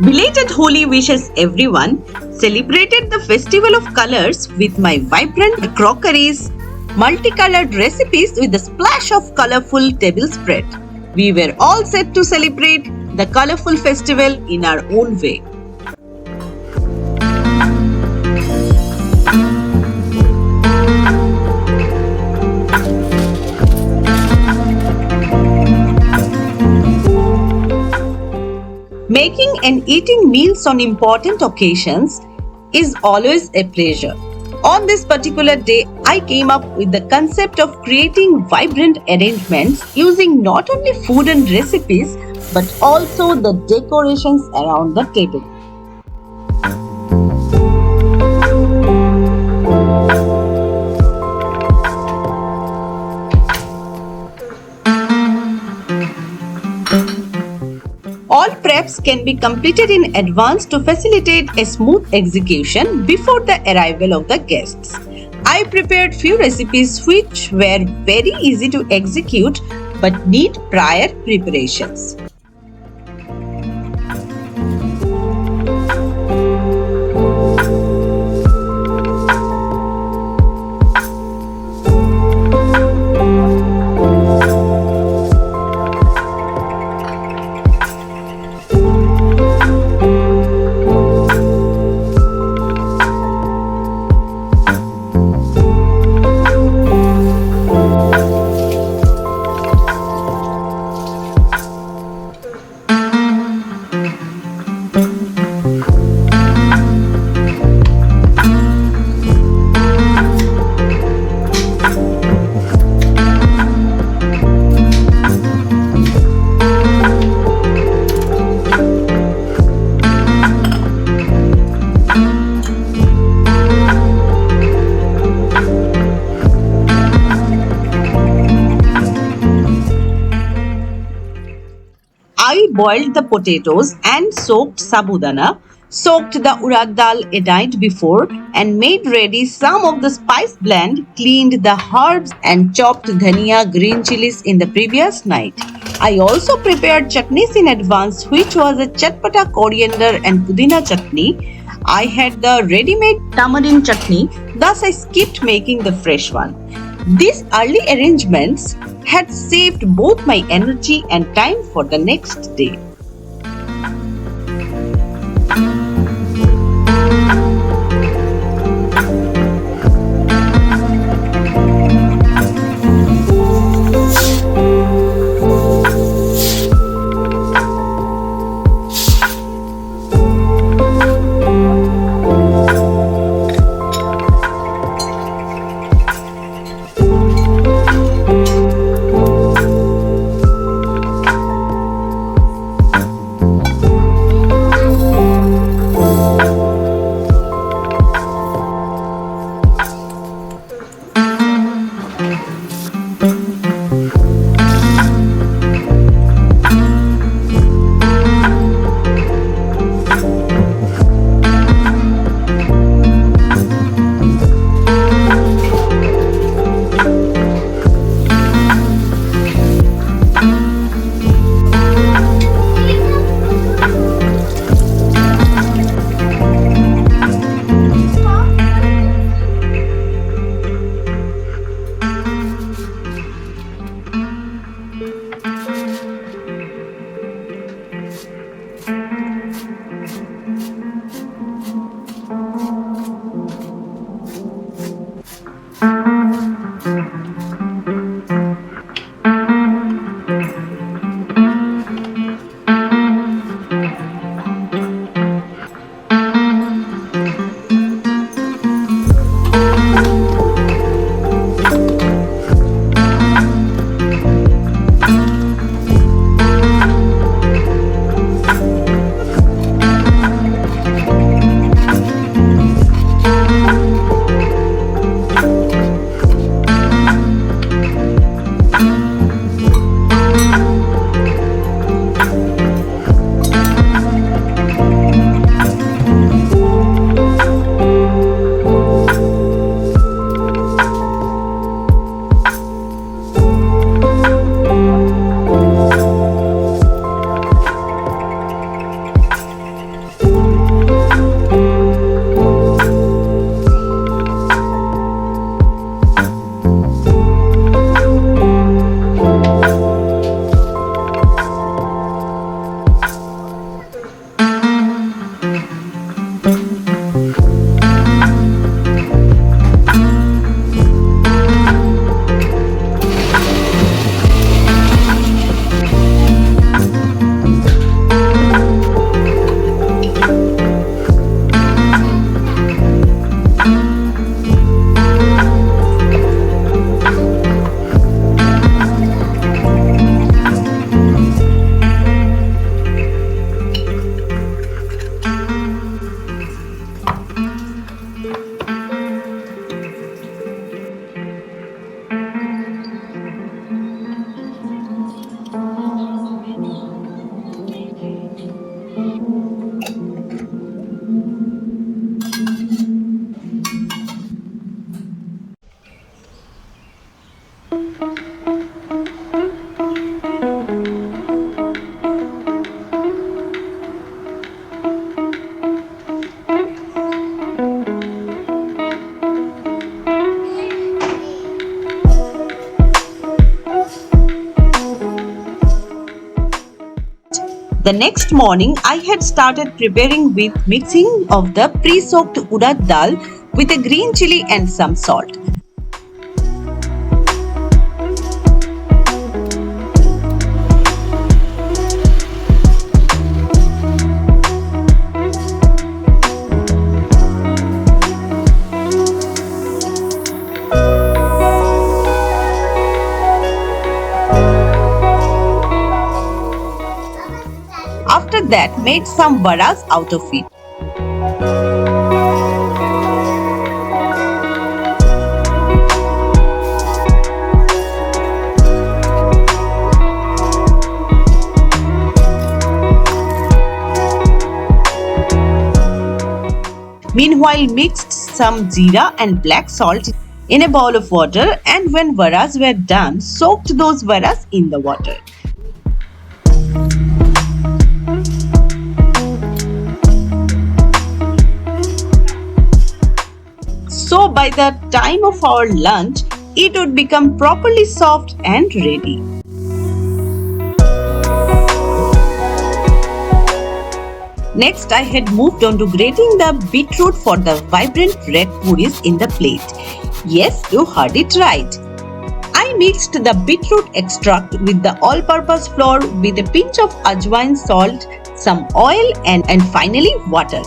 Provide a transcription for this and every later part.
Belated Holi wishes everyone. Celebrated the festival of colors with my vibrant crockeries, multicolored recipes with a splash of colorful table spread. We were all set to celebrate the colorful festival in our own way. Making and eating meals on important occasions is always a pleasure. On this particular day, I came up with the concept of creating vibrant arrangements using not only food and recipes but also the decorations around the table. All preps can be completed in advance to facilitate a smooth execution before the arrival of the guests. I prepared few recipes which were very easy to execute but need prior preparations. I boiled the potatoes and soaked sabudana, soaked the urad dal a night before and made ready some of the spice blend, cleaned the herbs and chopped dhania green chilies in the previous night. I also prepared chutneys in advance, which was a chatpata coriander and pudina chutney. I had the ready-made tamarind chutney, thus I skipped making the fresh one. These early arrangements had saved both my energy and time for the next day. The next morning, I had started preparing with mixing of the pre-soaked urad dal with a green chili and some salt. After that, made some varas out of it. Meanwhile, mixed some jeera and black salt in a bowl of water, and when varas were done, soaked those varas in the water. So by the time of our lunch, it would become properly soft and ready. Next, I had moved on to grating the beetroot for the vibrant red puris in the plate. Yes, you heard it right. I mixed the beetroot extract with the all-purpose flour with a pinch of ajwain, salt, some oil and finally water.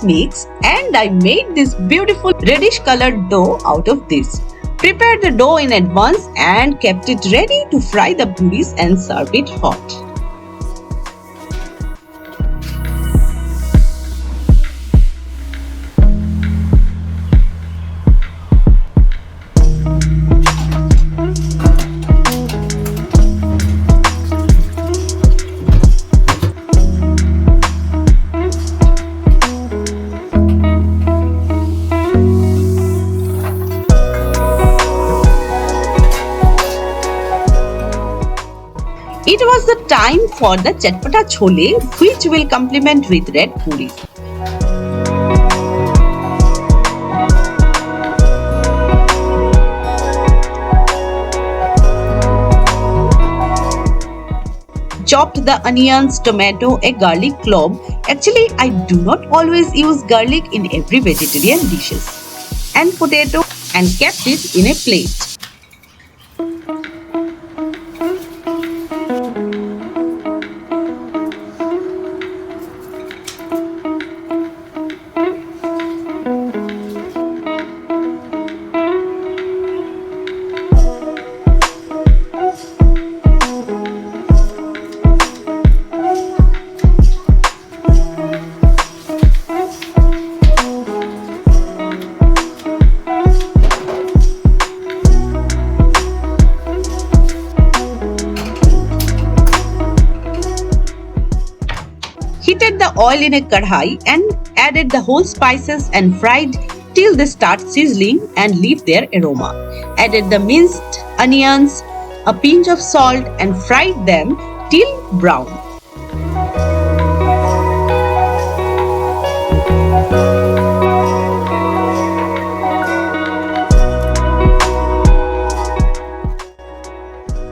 Mix, and I made this beautiful reddish colored dough out of this. Prepared the dough in advance and kept it ready to fry the puris and serve it hot. It was the time for the chatpata chole, which will complement with red puris. Chopped the onions, tomato, a garlic clove. Actually, I do not always use garlic in every vegetarian dishes. And potato and kept it in a plate. Heated the oil in a kadhai and added the whole spices and fried till they start sizzling and leave their aroma. Added the minced onions, a pinch of salt and fried them till brown.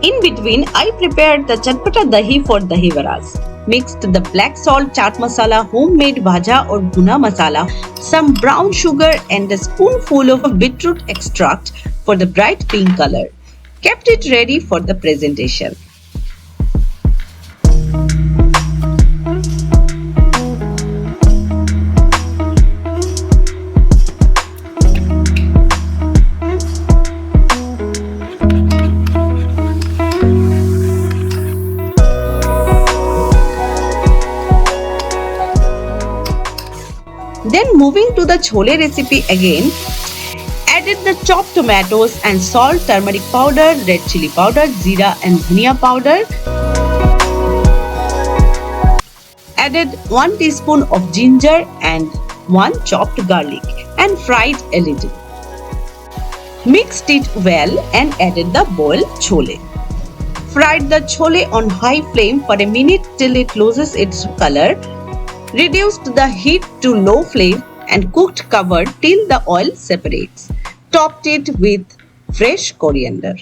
In between, I prepared the chatpata dahi for dahi varas. Mixed the black salt, chaat masala, homemade bhaja or bhuna masala, some brown sugar and a spoonful of beetroot extract for the bright pink color. Kept it ready for the presentation. Then moving to the chole recipe again, added the chopped tomatoes and salt, turmeric powder, red chili powder, jeera and dhania powder. Added 1 teaspoon of ginger and 1 chopped garlic and fried a little. Mixed it well and added the boiled chole. Fried the chole on high flame for a minute till it loses its color. Reduced the heat to low flame and cooked covered till the oil separates. Topped it with fresh coriander.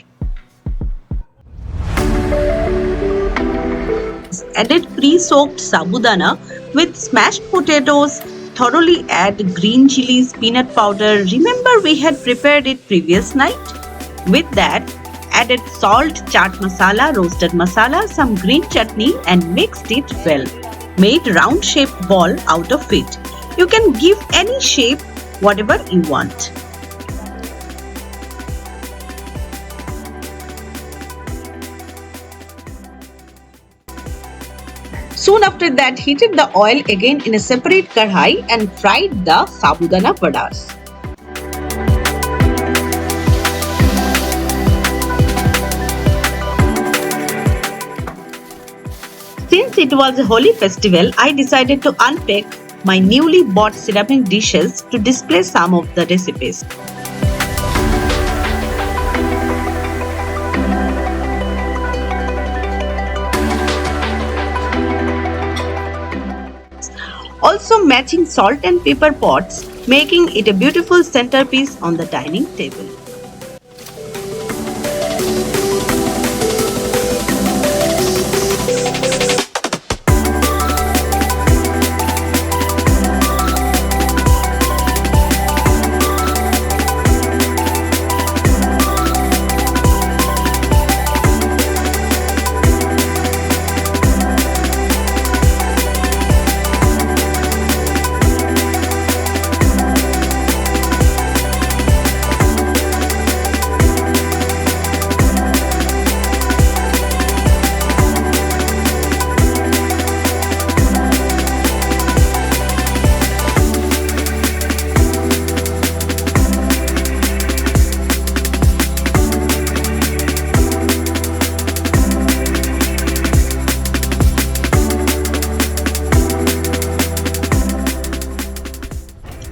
Added pre-soaked sabudana with smashed potatoes. Thoroughly add green chilies, peanut powder. Remember we had prepared it previous night? With that, added salt, chaat masala, roasted masala, some green chutney and mixed it well. Made round shaped ball out of it. You can give any shape whatever you want. Soon after that, heated the oil again in a separate kadhai and fried the sabudana vadas. Since it was a holy festival, I decided to unpack my newly bought ceramic dishes to display some of the recipes. Also matching salt and pepper pots, making it a beautiful centerpiece on the dining table.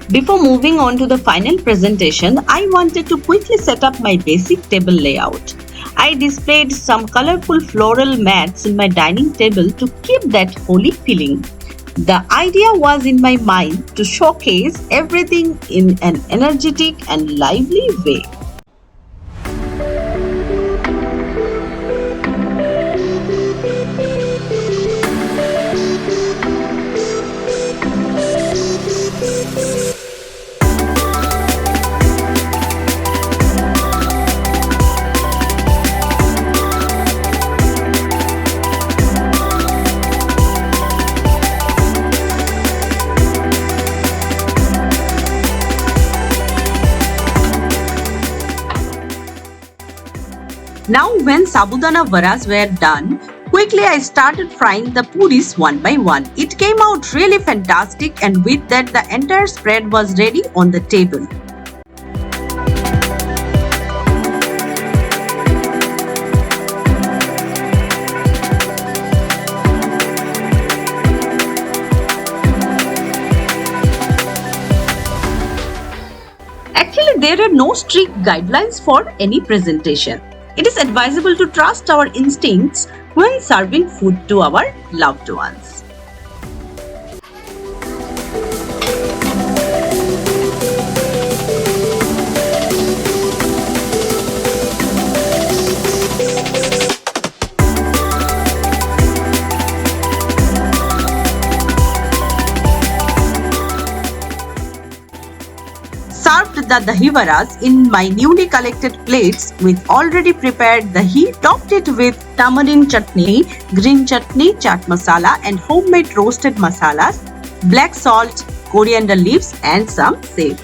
Before moving on to the final presentation, I wanted to quickly set up my basic table layout. I displayed some colorful floral mats in my dining table to keep that holy feeling. The idea was in my mind to showcase everything in an energetic and lively way. Now when sabudana varas were done, quickly I started frying the puris one by one. It came out really fantastic, and with that the entire spread was ready on the table. Actually, there are no strict guidelines for any presentation. It is advisable to trust our instincts when serving food to our loved ones. Served the dahi varas in my newly collected plates with already prepared dahi, topped it with tamarind chutney, green chutney, chaat masala and homemade roasted masalas, black salt, coriander leaves and some sage.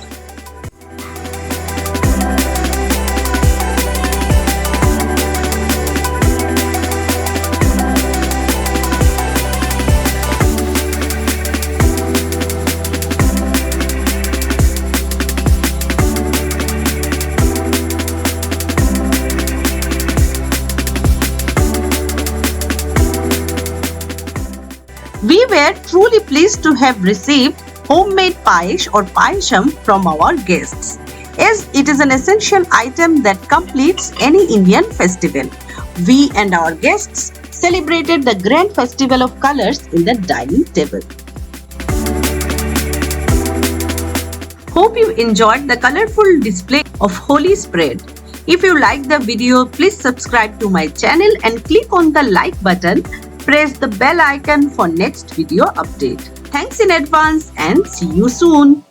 were truly pleased to have received homemade payesh or payasam from our guests, as it is an essential item that completes any Indian festival. We and our guests celebrated the grand festival of colors in the dining table. Hope you enjoyed the colorful display of Holi spread. If you liked the video, please subscribe to my channel and click on the like button. Press the bell icon for next video update. Thanks in advance and see you soon.